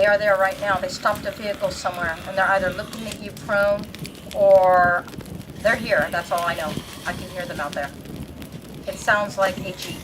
They are there right now. They stopped a vehicle somewhere, and they're either looking at you prone, or they're here. That's all I know. I can hear them out there. It sounds like a Jeep.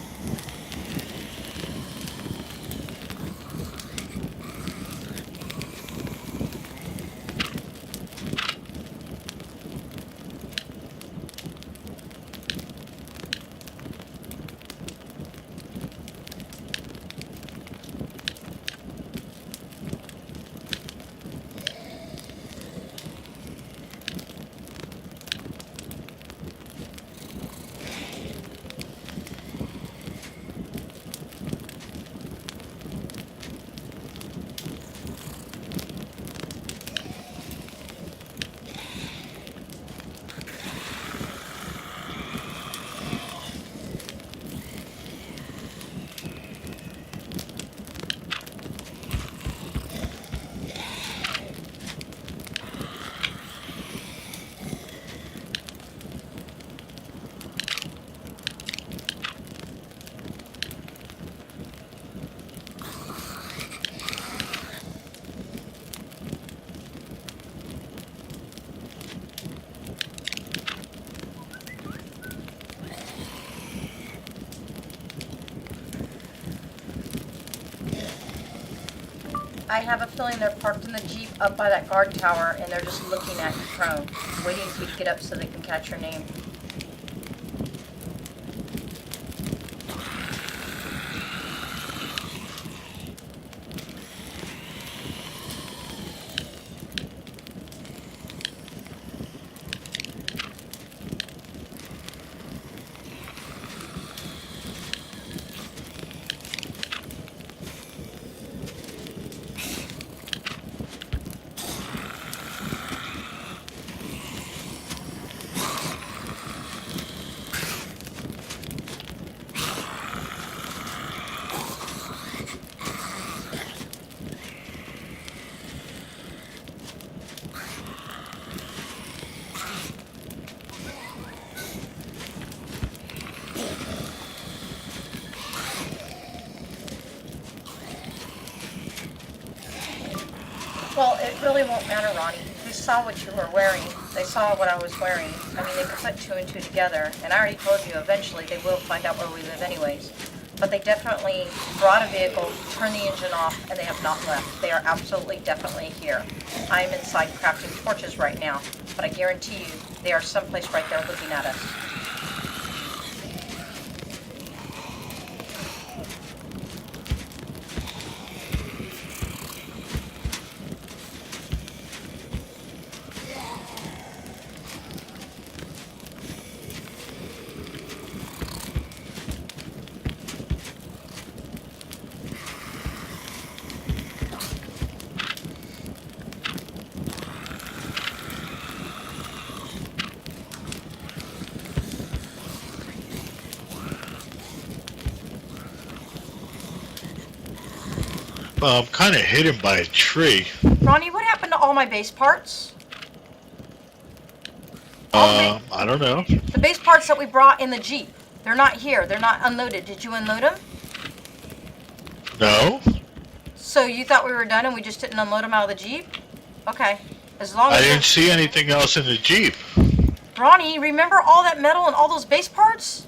I have a feeling they're parked in the Jeep up by that guard tower, and they're just looking at you prone, waiting for you to get up so they can catch your name. Well, it really won't matter, Ronnie. They saw what you were wearing. They saw what I was wearing. I mean, they put two and two together. And I already told you, eventually they will find out where we live anyways. But they definitely brought a vehicle, turned the engine off, and they have not left. They are absolutely, definitely here. I am inside crafting torches right now. But I guarantee you, they are someplace right there looking at us. I'm kind of hidden by a tree. Ronnie, what happened to all my base parts? I don't know. The base parts that we brought in the Jeep. They're not here. They're not unloaded. Did you unload them? No. So you thought we were done and we just didn't unload them out of the Jeep? Okay. As long as I didn't see anything else in the Jeep. Ronnie, remember all that metal and all those base parts?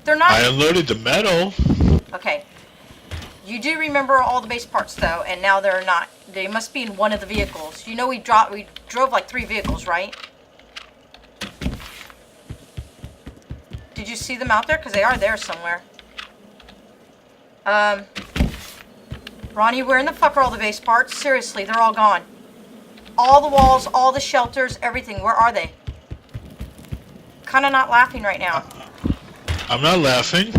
They're not... I unloaded the metal. Okay. You do remember all the base parts, though, and now they're not. They must be in one of the vehicles. You know we drove like 3 vehicles, right? Did you see them out there? Because they are there somewhere. Ronnie, where in the fuck are all the base parts? Seriously, they're all gone. All the walls, all the shelters, everything. Where are they? Kind of not laughing right now. I'm not laughing.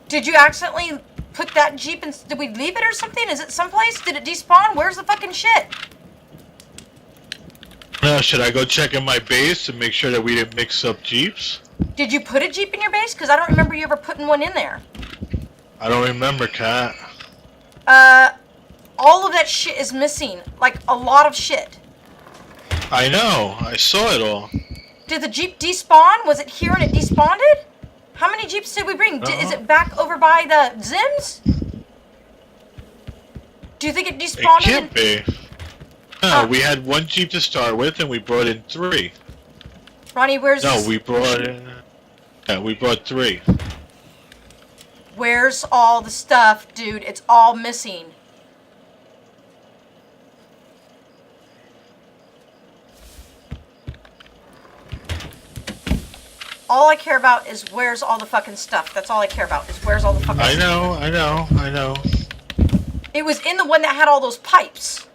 Did you accidentally put that Jeep in? Did we leave it or something? Is it someplace? Did it despawn? Where's the fucking shit? Should I go check in my base and make sure that we didn't mix up Jeeps? Did you put a Jeep in your base? Because I don't remember you ever putting one in there. I don't remember, Kat. All of that shit is missing. Like, a lot of shit. I know. I saw it all. Did the Jeep despawn? Was it here and it despawned? How many Jeeps did we bring? Is it back over by the Zims? Do you think it despawned? It can't be. No, we had 1 Jeep to start with, and we brought in 3. Ronnie, where's No, this? we brought in... Yeah, we brought 3. Where's all the stuff, dude? It's all missing. All I care about is where's all the fucking stuff. That's all I care about is where's all the fucking stuff. I know. It was in the one that had all those pipes.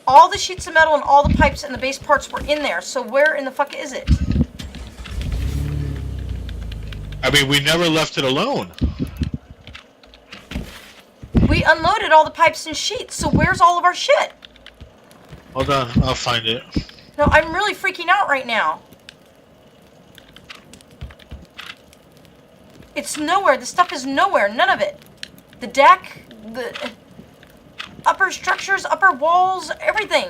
All the sheets of metal and all the pipes and the base parts were in there. So where in the fuck is it? I mean, we never left it alone. We unloaded all the pipes and sheets. So where's all of our shit? Hold on, I'll find it. No, I'm really freaking out right now. It's nowhere. The stuff is nowhere. None of it. The deck, the upper structures, upper walls, everything.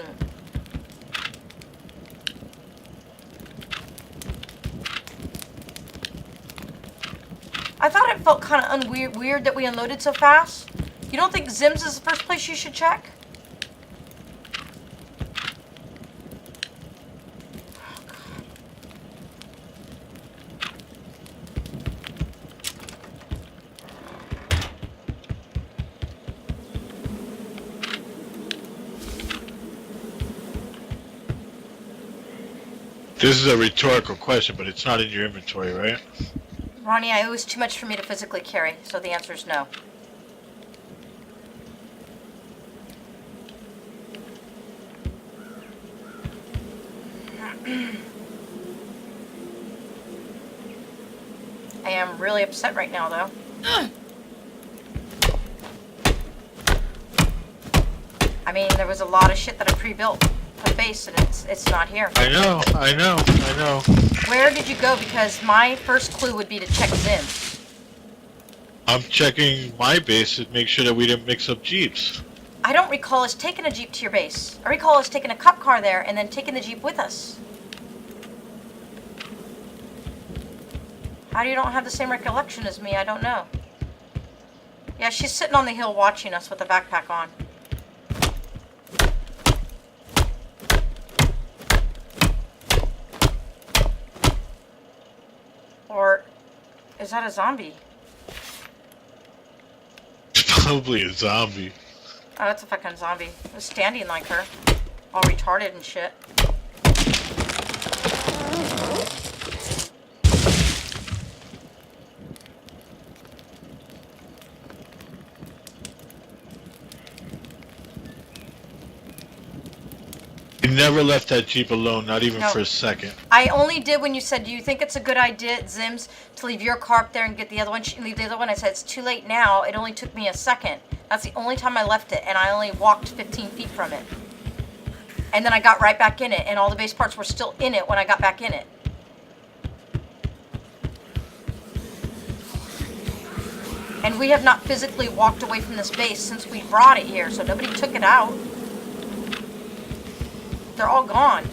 I thought it felt kind of weird that we unloaded so fast. You don't think Zims is the first place you should check? This is a rhetorical question, but it's not in your inventory, right? Ronnie, it was too much for me to physically carry, so the answer is no. I am really upset right now, though. I mean, there was a lot of shit that I pre-built for the base, and it's not here. I know. Where did you go? Because my first clue would be to check Zims. I'm checking my base to make sure that we didn't mix up Jeeps. I don't recall us taking a Jeep to your base. I recall us taking a cop car there and then taking the Jeep with us. How do you don't have the same recollection as me? I don't know. Yeah, she's sitting on the hill watching us with a backpack on. Or is that a zombie? Probably a zombie. Oh, that's a fucking zombie. It was standing like her. All retarded and shit. You never left that Jeep alone, not even No. for a second. I only did when you said, do you think it's a good idea, Zims, to leave your car up there and get the other one, leave the other one? I said, it's too late now. It only took me a second. That's the only time I left it, and I only walked 15 feet from it. And then I got right back in it, and all the base parts were still in it when I got back in it. And we have not physically walked away from this base since we brought it here, so nobody took it out. They're all gone.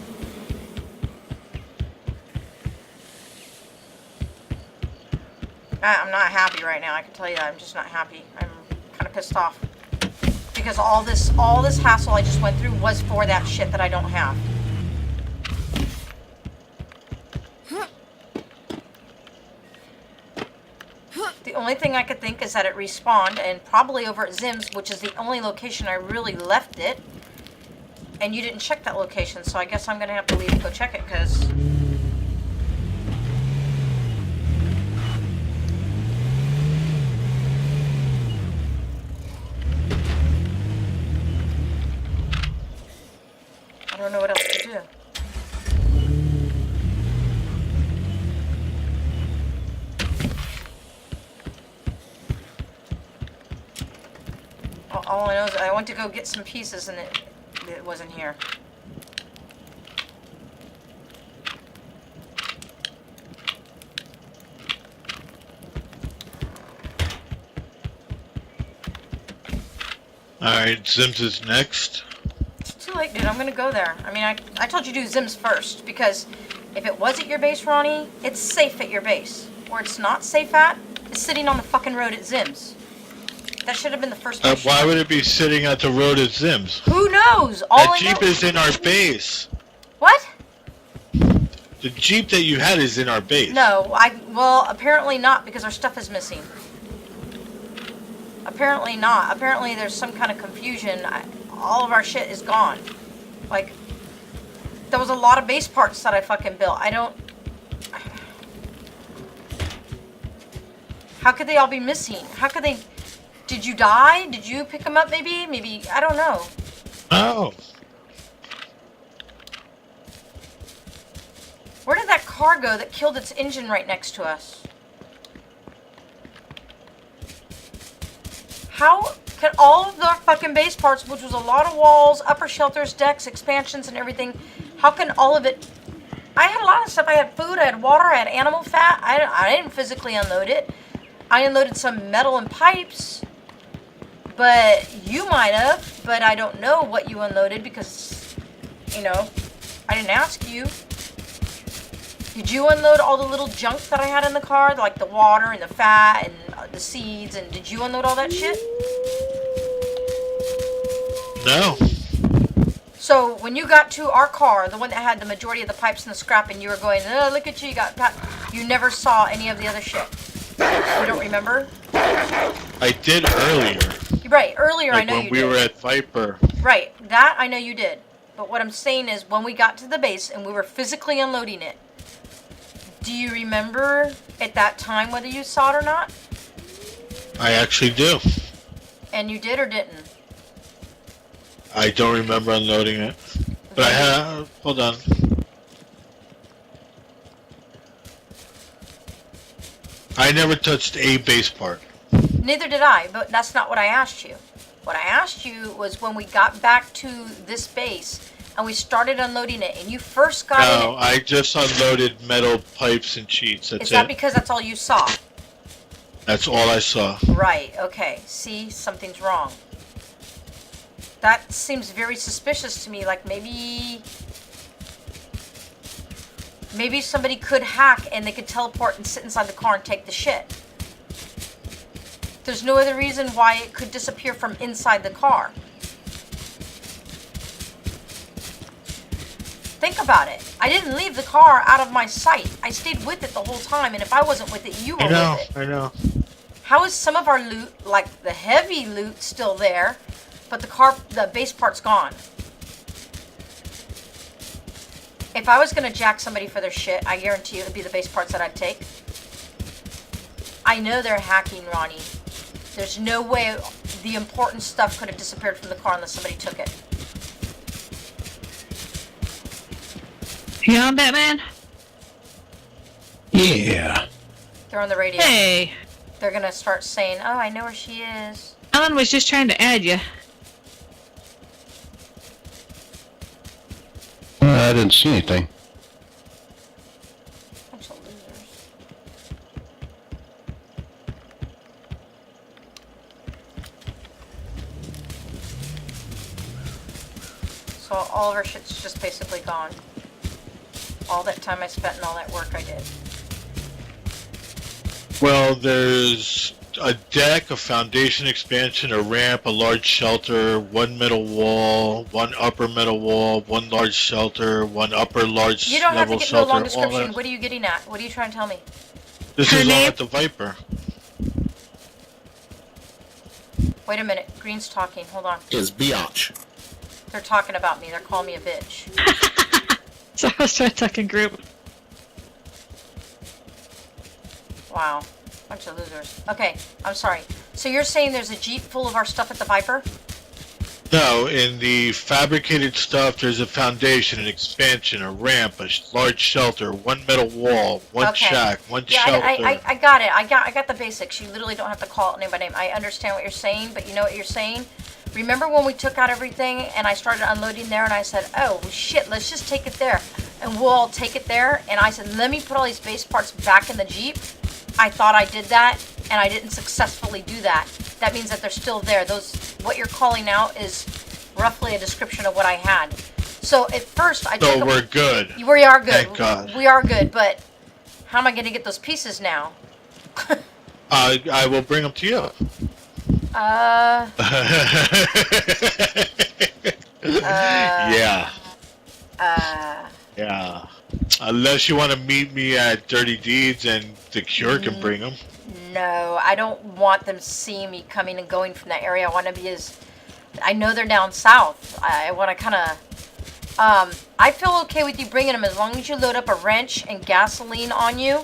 I'm not happy right now. I can tell you that. I'm just not happy. I'm kind of pissed off. Because all this hassle I just went through was for that shit that I don't have. The only thing I could think is that it respawned, and probably over at Zims, which is the only location I really left it. And you didn't check that location, so I guess I'm gonna have to leave and go check it, because... I don't know what else to do. All I know is I went to go get some pieces and it wasn't here. Alright, Zims is next. It's too late, dude. I'm gonna go there. I mean, I told you to do Zims first, because if it was at your base, Ronnie, it's safe at your base. where it's not safe at is sitting on the fucking road at Zim's. That should have been the first place. Why would it be sitting at the road at Zim's? Who knows? That Jeep is in our base. What? The Jeep that you had is in our base. No, well, apparently not, because our stuff is missing. Apparently not. Apparently there's some kind of confusion. All of our shit is gone. Like, there was a lot of base parts that I fucking built. How could they all be missing? How could they... Did you die? Did you pick them up maybe? Maybe, I don't know. Oh. Where did that car go that killed its engine right next to us? How can all of the fucking base parts, which was a lot of walls, upper shelters, decks, expansions, and everything, how can all of it... I had a lot of stuff. I had food, I had water, I had animal fat. I didn't physically unload it. I unloaded some metal and pipes. But you might have, but I don't know what you unloaded because, you know, I didn't ask you. Did you unload all the little junk that I had in the car, like the water and the fat and the seeds, and did you unload all that shit? No. So when you got to our car, the one that had the majority of the pipes and the scrap, and you were going, oh, look at you, you never saw any of the other shit. You don't remember? I did earlier. Right, earlier I know you did. When we were at Viper. Right, that I know you did. But what I'm saying is when we got to the base and we were physically unloading it, do you remember at that time whether you saw it or not? I actually do. And you did or didn't? I don't remember unloading it. But I have... Hold on. I never touched a base part. Neither did I, but that's not what I asked you. What I asked you was when we got back to this base and we started unloading it and you first got in it. No, I just unloaded metal pipes and sheets. That's it. Is that because that's all you saw? That's all I saw. Right, okay. See, something's wrong. That seems very suspicious to me, like maybe somebody could hack and they could teleport and sit inside the car and take the shit. There's no other reason why it could disappear from inside the car. Think about it. I didn't leave the car out of my sight. I stayed with it the whole time, and if I wasn't with it, you were with it. I know. How is some of our loot, like the heavy loot, still there, but the base part's gone? If I was going to jack somebody for their shit, I guarantee you it would be the base parts that I'd take. I know they're hacking, Ronnie. There's no way the important stuff could have disappeared from the car unless somebody took it. You on, Batman? Yeah. They're on the radio. Hey. They're going to start saying, oh, I know where she is. Alan was just trying to add you. I didn't see anything. Bunch of losers. So all of our shit's just basically gone. All that time I spent and all that work I did. Well, there's a deck, a foundation expansion, a ramp, a large shelter, one middle wall, one upper middle wall, one large shelter, one upper large You don't have to level get into a shelter. long all description. that. What are you getting at? What are you trying to tell me? This Her is all name? at the Viper. Wait a minute. Green's talking. Hold on. Is biatch. They're talking about me. They're calling me a bitch. So I was trying to talk in group. Wow. Bunch of losers. Okay. I'm sorry. So you're saying there's a Jeep full of our stuff at the Viper? No, in the fabricated stuff, there's a foundation, an expansion, a ramp, a large shelter, one metal wall, one Okay. shack, one Yeah, shelter. I got it. I got the basics. You literally don't have to call it name by name. I understand what you're saying, but you know what you're saying? Remember when we took out everything and I started unloading there and I said, oh shit, let's just take it there. And we'll all take it there. And I said, let me put all these base parts back in the Jeep. I thought I did that and I didn't successfully do that. That means that they're still there. What you're calling out is roughly a description of what I had. So at first I took So we're good. We are good. Thank God. We are good, but how am I going to get those pieces now? I will bring them to you. uh, Yeah. uh, Yeah. Unless you want to meet me at Dirty Deeds and the Cure can bring them. no, I don't want them seeing me coming and going from that area. I want to be as, I know they're down south. I want to kind of, I feel okay with you bringing them as long as you load up a wrench and gasoline on you,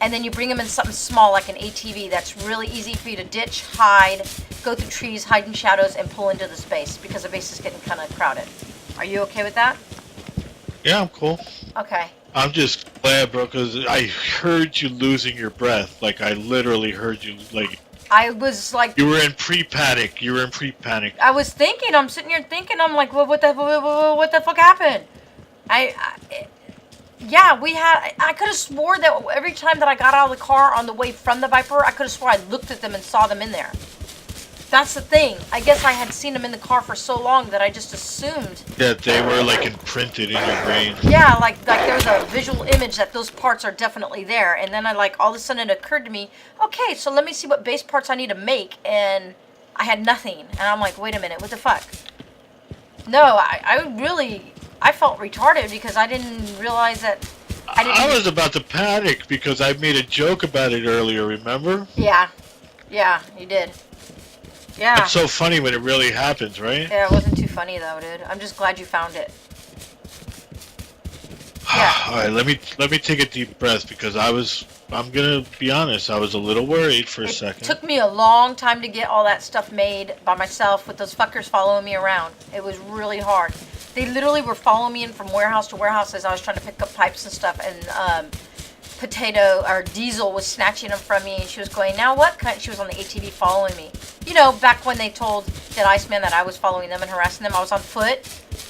and then you bring them in something small like an ATV that's really easy for you to ditch, hide, go through trees, hide in shadows, and pull into the space because the base is getting kind of crowded. Are you okay with that? Yeah, I'm cool. Okay. I'm just glad, bro, because I heard you losing your breath. Like, I literally heard you, like... I was like... You were in pre-panic. You were in pre-panic. I was thinking, I'm sitting here thinking, I'm like, well, what the fuck happened? Yeah, I could have swore that every time that I got out of the car on the way from the Viper, I could have swore I looked at them and saw them in there. That's the thing. I guess I had seen them in the car for so long that I just assumed. That they were, like, imprinted in your brain. Yeah, like there was a visual image that those parts are definitely there. And then all of a sudden it occurred to me, okay, so let me see what base parts I need to make. And I had nothing. And I'm like, wait a minute, what the fuck? No, I felt retarded because I didn't realize that I was about to panic because I made a joke about it earlier, remember? Yeah, you did. Yeah. It's so funny when it really happens, right? Yeah, it wasn't too funny though, dude. I'm just glad you found it. Yeah. All right, let me take a deep breath because I'm gonna be honest, I was a little worried for a second. It took me a long time to get all that stuff made by myself with those fuckers following me around. It was really hard. They literally were following me in from warehouse to warehouse as I was trying to pick up pipes and stuff, and Diesel was snatching them from me, and she was going, now what? She was on the ATV following me. You know, back when they told that Iceman that I was following them and harassing them, I was on foot.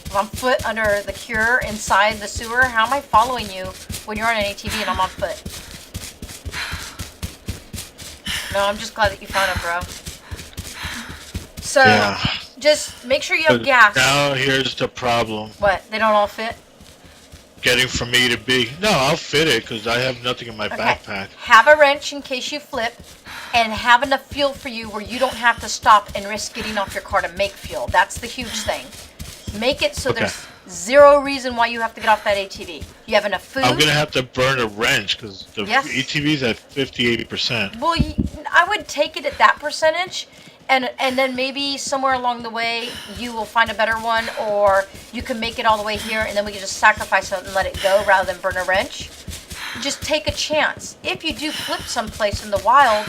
I was on foot under the Cure inside the sewer. How am I following you when you're on an ATV and I'm on foot? No, I'm just glad that you found it, bro. So, Yeah. just make sure you have gas. Now here's the problem. What? They don't all fit? Getting from A to B. No, I'll fit it because I have nothing in my backpack. Have a wrench in case you flip, and have enough fuel for you where you don't have to stop and risk getting off your car to make fuel. That's the huge thing. Make it so there's zero reason why you have to get off that ATV. You have enough food. I'm going to have to burn a wrench because the ATV's at 50-80%. Well, I would take it at that percentage. And then maybe somewhere along the way you will find a better one, or you can make it all the way here and then we can just sacrifice it and let it go rather than burn a wrench. Just take a chance. If you do flip someplace in the wild,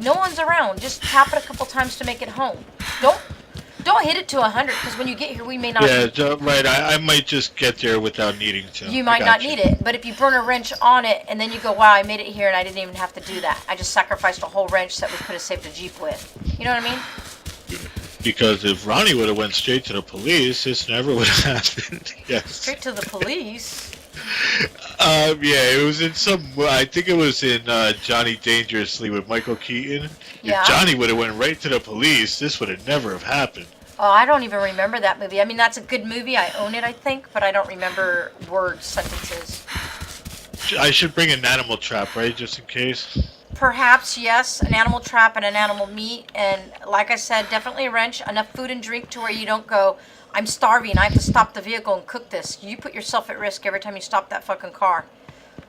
no one's around. Just tap it a couple times to make it home. Don't hit it to 100 because when you get here we may not. Yeah, right. I might just get there without needing to. You might not need it, but if you burn a wrench on it and then you go, wow, I made it here and I didn't even have to do that. I just sacrificed a whole wrench that we could have saved a Jeep with. You know what I mean? Because if Ronnie would have went straight to the police, this never would have happened. Yes. Straight to the police? Yeah, it was in I think it was in Johnny Dangerously with Michael Keaton. Yeah. If Johnny would have went right to the police, this would have never have happened. Oh, I don't even remember that movie. I mean, that's a good movie. I own it, I think, but I don't remember words, sentences. I should bring an animal trap, right, just in case? Perhaps, yes, an animal trap and an animal meat. And like I said, definitely a wrench, enough food and drink to where you don't go, I'm starving, I have to stop the vehicle and cook this. You put yourself at risk every time you stop that fucking car.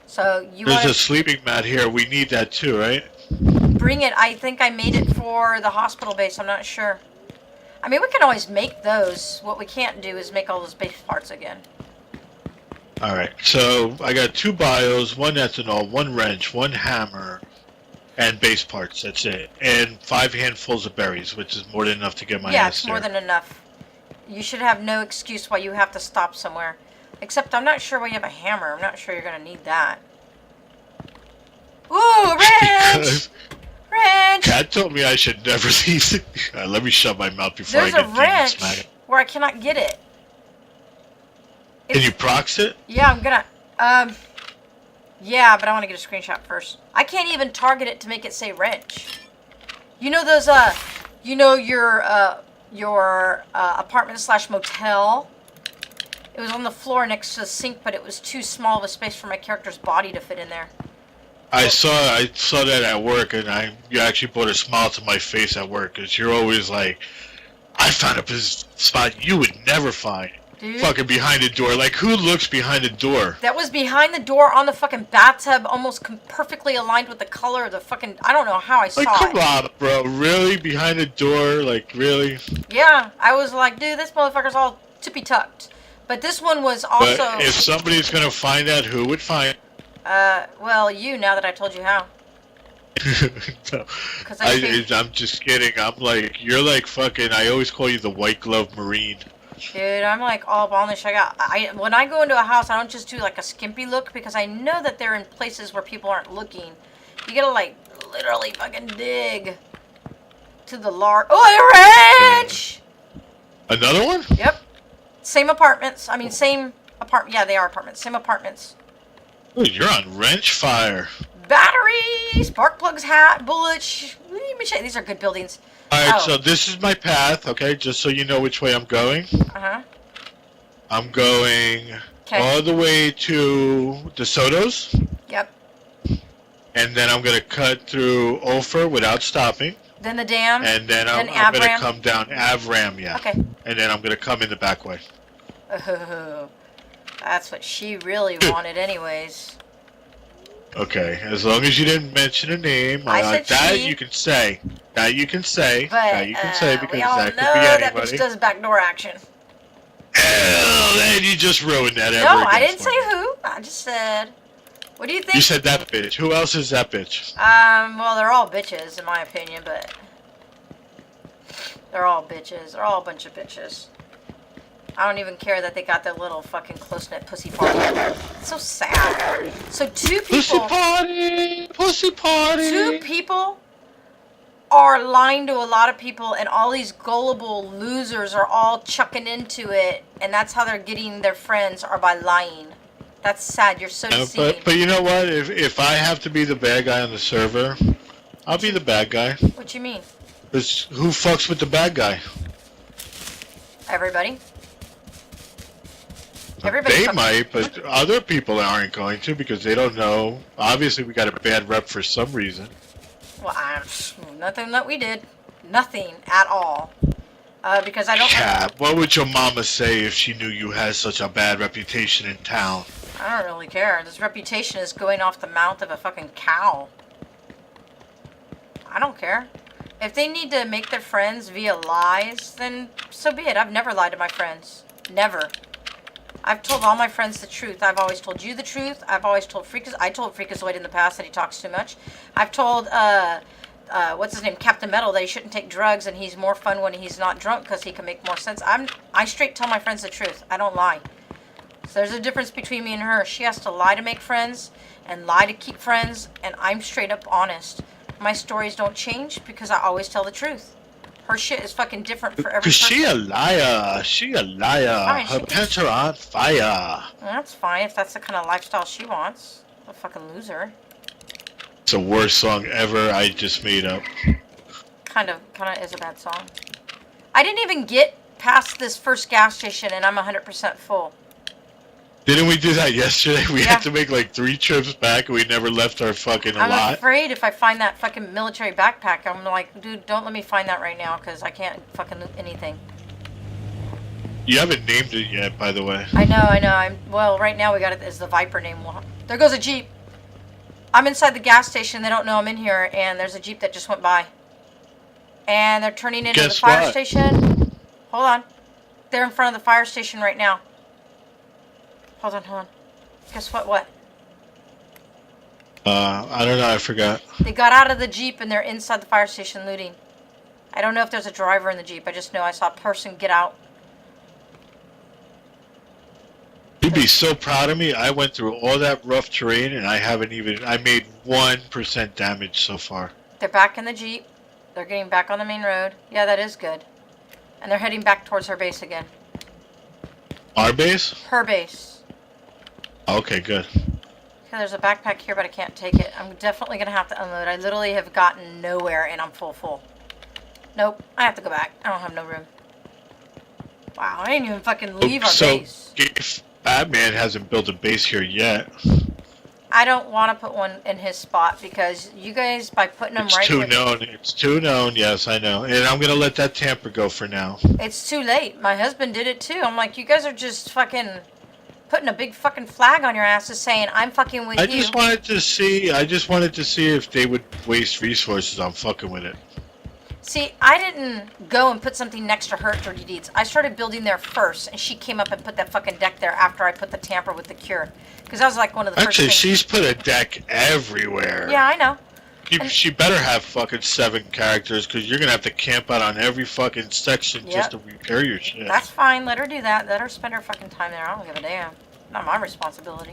So There's a sleeping mat here. We need that too, right? Bring it. I think I made it for the hospital base. I'm not sure. I mean, we can always make those. What we can't do is make all those base parts again. Alright, so I got 2 bios, 1 ethanol, 1 wrench, 1 hammer, and base parts. That's it. And 5 handfuls of berries, which is more than enough to get my ass it's more than enough. You should have no excuse why you have to stop somewhere. Except I'm not sure why you have a hammer. I'm not sure you're going to need that. Ooh, wrench! Wrench! Kat told me I should never leave. Let me shut my mouth before There's I get a wrench smacked. where I cannot get it. Can you prox it? Yeah, I'm gonna, yeah, but I want to get a screenshot first. I can't even target it to make it say wrench. You know those, you know your apartment / motel? It was on the floor next to the sink, but it was too small of a space for my character's body to fit in there. I saw that at work, and you actually brought a smile to my face at work, because you're always like, I found a spot you would never find. Dude. Fucking behind the door. Like, who looks behind the door? That was behind the door on the fucking bathtub, almost perfectly aligned with the color of the fucking... I don't know how I saw it. Like, come on, bro. Really? Behind the door? Like, really? Yeah, I was like, dude, this motherfucker's all tippy-tucked. But this one was also... But if somebody's gonna find that, who would find? Well, you, now that I told you how. No. 'Cause I'm just kidding. I'm like, you're like fucking, I always call you the white glove Marine. Dude, I'm like all ballish. When I go into a house, I don't just do like a skimpy look, because I know that they're in places where people aren't looking. You gotta like literally fucking dig to the large... Oh, a wrench! Another one? Yep. Same apartments. I mean, same apartment. Yeah, they are apartments. Same apartments. Oh, you're on wrench fire. Battery, spark plugs, hat, bullets. These are good buildings. Alright, Oh. so this is my path, okay? Just so you know which way I'm going. Uh-huh. I'm going Okay. all the way to DeSoto's, Yep. and then I'm going to cut through Ophir without stopping, Then the dam. and then I'm Avram. going to come down Avram, yeah. Okay. And then I'm going to come in the back way. Oh, that's what she really wanted anyways. Okay, as long as you didn't mention a name, I said that she. you can say. That you can say. But, that you can say, because we all that know could be that anybody. bitch does backdoor action. Oh, then you just ruined that. No, I didn't say who. I just said... What do you think? You said that bitch. Who else is that bitch? Well, they're all bitches, in my opinion, but... They're all bitches. They're all a bunch of bitches. I don't even care that they got their little fucking close-knit pussy party. It's so sad. So two Pussy people... party! Pussy party! Two people are lying to a lot of people, and all these gullible losers are all chucking into it, and that's how they're getting their friends, are by lying. That's sad. You're so deceiving. But you know what? If I have to be the bad guy on the server, I'll be the bad guy. What you mean? 'Cause who fucks with the bad guy? Everybody? Everybody They fucks- might, but other people aren't going to, because they don't know. Obviously, we got a bad rep for some reason. Well, nothing that we did. Nothing at all. Because I don't... Cat, what would your mama say if she knew you had such a bad reputation in town? I don't really care. This reputation is going off the mouth of a fucking cow. I don't care. If they need to make their friends via lies, then so be it. I've never lied to my friends. Never. I've told all my friends the truth. I've always told you the truth. I've always told I told Freakazoid in the past that he talks too much. I've told, what's his name, Captain Metal, that he shouldn't take drugs and he's more fun when he's not drunk because he can make more sense. I straight tell my friends the truth. I don't lie. So there's a difference between me and her. She has to lie to make friends and lie to keep friends, and I'm straight up honest. My stories don't change because I always tell the truth. Her shit is fucking different for every Cause person. she a liar. She a liar. Fine, Her she pants are on fire. Well, that's fine if that's the kind of lifestyle she wants. A fucking loser. It's the worst song ever. I just made up. Kind of is a bad song. I didn't even get past this first gas station and I'm 100% full. Didn't we do that yesterday? We Yeah. had to make like 3 trips back, and we never left our fucking I'm lot. afraid if I find that fucking military backpack, I'm like, dude, don't let me find that right now because I can't fucking loot anything. You haven't named it yet, by the way. I know. Well, right now we got it as the Viper name. There goes a Jeep. I'm inside the gas station. They don't know I'm in here, and there's a Jeep that just went by. And they're turning into the Guess fire what? station. Hold on. They're in front of the fire station right now. Hold on. Guess what? I don't know. I forgot. They got out of the Jeep and they're inside the fire station looting. I don't know if there's a driver in the Jeep. I just know I saw a person get out. You'd be so proud of me. I went through all that rough terrain, and I made 1% damage so far. They're back in the Jeep. They're getting back on the main road. Yeah, that is good. And they're heading back towards her base again. Our base? Her base. Okay, good. Okay, there's a backpack here, but I can't take it. I'm definitely going to have to unload. I literally have gotten nowhere, and I'm full. Nope, I have to go back. I don't have no room. Wow, I didn't even fucking leave our base. If Batman hasn't built a base here yet. I don't want to put one in his spot because you guys, by putting them It's right too where- known. It's too known. Yes, I know. And I'm gonna let that tamper go for now. It's too late. My husband did it too. I'm like, you guys are just fucking putting a big fucking flag on your asses saying, I'm fucking with I you. just wanted to see. I just wanted to see if they would waste resources on fucking with it. See, I didn't go and put something next to her dirty deeds. I started building there first, and she came up and put that fucking deck there after I put the tamper with the cure. Because that was like one of the Actually, first things. she's put a deck everywhere. Yeah, I know. She better have fucking 7 characters, because you're gonna have to camp out on every fucking section just to repair your shit. That's fine. Let her do that. Let her spend her fucking time there. I don't give a damn. Not my responsibility.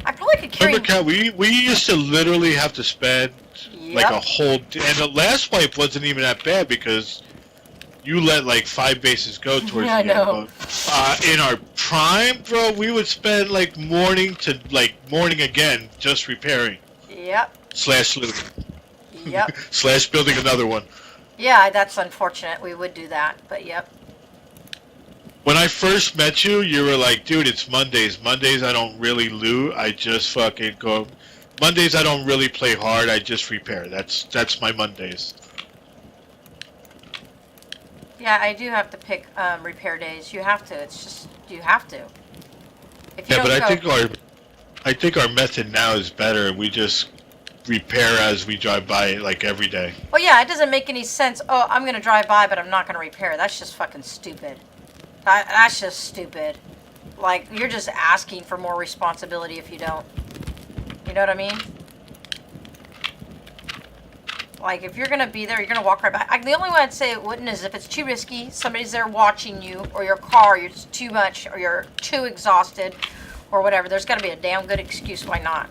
I probably could carry... Remember, Kat, we used to literally have to spend like a whole... And the last wipe wasn't even that bad, because you let like 5 bases go towards Yeah, I the end. know. But, in our prime, bro, we would spend like morning to like morning again just repairing. Yep. / looting. Yep. / building another one. Yeah, that's unfortunate. We would do that, but yep. When I first met you, you were like, dude, it's Mondays. Mondays I don't really loot. I just fucking go. Mondays I don't really play hard. I just repair. That's my Mondays. Yeah, I do have to pick repair days. You have to. It's just you have to. If you Yeah, don't but go, I think our method now is better. We just repair as we drive by like every day. Well, yeah, it doesn't make any sense. Oh, I'm gonna drive by, but I'm not gonna repair. That's just fucking stupid. That's just stupid. Like, you're just asking for more responsibility if you don't. You know what I mean? Like, if you're gonna be there, you're gonna walk right by. The only way I'd say it wouldn't is if it's too risky, somebody's there watching you, or your car, you're just too much, or you're too exhausted, or whatever. There's gotta be a damn good excuse why not.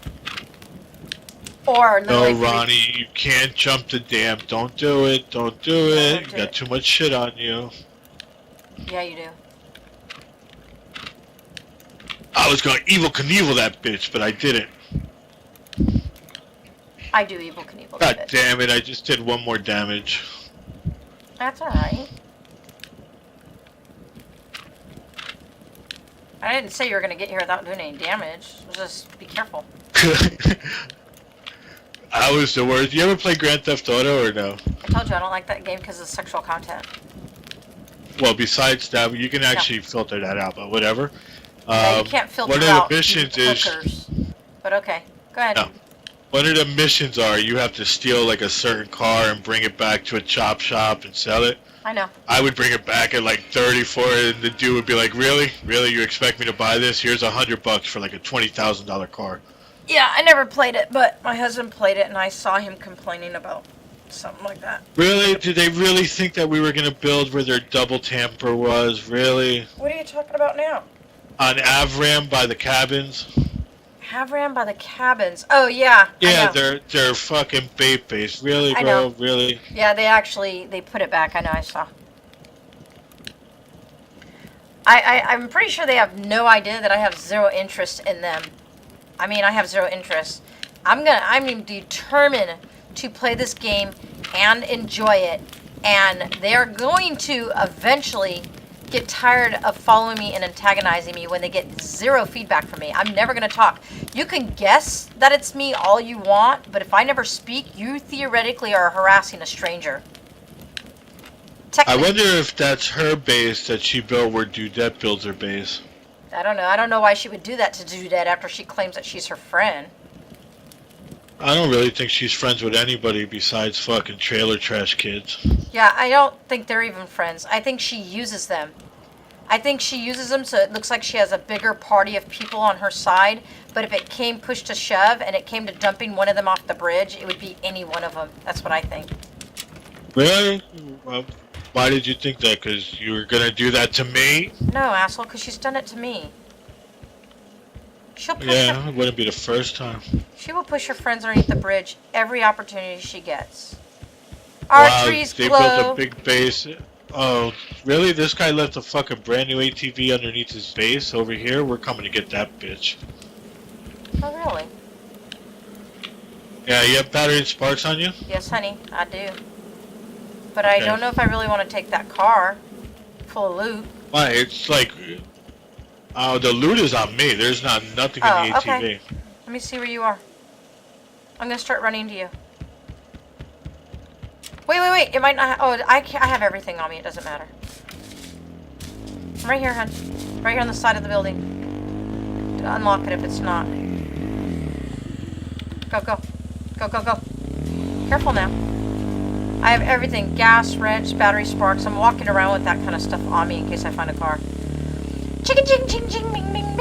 Or No, literally... Ronnie, you can't jump the dam. Don't do it. Don't do it. don't You do got it. too much shit on you. Yeah, you do. I was going to Evel Knievel that bitch, but I didn't. I do Evil Knievel. God damn it, I just did 1 more damage. That's alright. I didn't say you were gonna get here without doing any damage. Just be careful. I was the worst. You ever play Grand Theft Auto or no? I told you I don't like that game because of sexual content. Well, besides that, you can actually filter that out, but whatever. Yeah, you can't filter one of out the missions is... hookers. But okay, go ahead. No. One of the missions are you have to steal like a certain car and bring it back to a chop shop and sell it. I know. I would bring it back at like 30 for it, and the dude would be like, "Really? Really? You expect me to buy this? Here's $100 for like a $20,000 car." Yeah, I never played it, but my husband played it, and I saw him complaining about something like that. Really? Did they really think that we were gonna build where their double tamper was? Really? What are you talking about now? On Avram by the cabins? Havran by the cabins. Oh yeah. Yeah, I know. they're fucking bait based. Really, I bro? know. Really? Yeah, they put it back. I know. I saw. I'm pretty sure they have no idea that I have zero interest in them. I mean, I have zero interest. I'm determined to play this game and enjoy it, and they are going to eventually get tired of following me and antagonizing me when they get zero feedback from me. I'm never going to talk. You can guess that it's me all you want, but if I never speak, you theoretically are harassing a stranger. I wonder if that's her base that she built where Dudette builds her base. I don't know. I don't know why she would do that to Dudette after she claims that she's her friend. I don't really think she's friends with anybody besides fucking trailer trash kids. Yeah, I don't think they're even friends. I think she uses them. I think she uses them so it looks like she has a bigger party of people on her side, but if it came push to shove and it came to dumping one of them off the bridge, it would be any one of them. That's what I think. Really? Well, why did you think that? Because you were going to do that to me? No, asshole, because she's done it to me. She'll push Yeah, it wouldn't be the first time. She will push her friends underneath the bridge every opportunity she gets. Wow, Trees they glow. built a big base. Oh, really? This guy left a fucking brand new ATV underneath his base over here? We're coming to get that bitch. Oh, really? Yeah, you have battery and sparks on you? Yes, honey, I do. But I don't know if I really want to take that car full of loot. Why? It's like... Oh, the loot is on me. There's nothing in the ATV. Okay. Let me see where you are. I'm gonna start running to you. Wait. It might not. Oh, I have everything on me. It doesn't matter. I'm right here, hon. Right here on the side of the building. To unlock it if it's not. Go. Careful now. I have everything. Gas, wrench, battery sparks. I'm walking around with that kind of stuff on me in case I find a car. Ching, bing, bing.